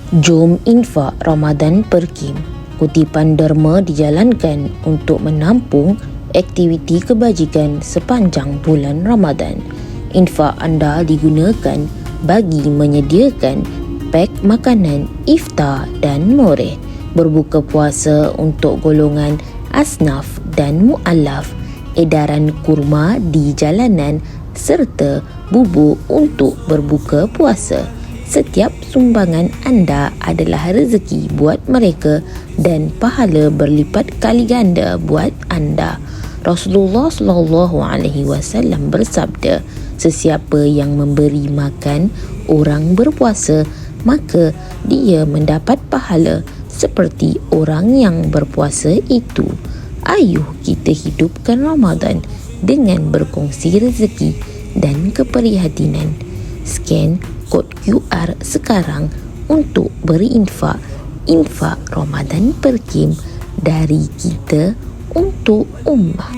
Jom infak Ramadan Perkim. Kutipan derma dijalankan untuk menampung aktiviti kebajikan sepanjang bulan Ramadan. Infak anda digunakan bagi menyediakan pek makanan iftar dan moreh, berbuka puasa untuk golongan asnaf dan mu'alaf, edaran kurma di jalanan serta bubuk untuk berbuka puasa. Setiap sumbangan anda adalah rezeki buat mereka dan pahala berlipat kali ganda buat anda. Rasulullah SAW bersabda, sesiapa yang memberi makan orang berpuasa, maka dia mendapat pahala seperti orang yang berpuasa itu. Ayuh kita hidupkan Ramadan dengan berkongsi rezeki dan keprihatinan. Scan kod QR sekarang untuk berinfak. Infak Ramadan Perkim dari kita untuk ummah.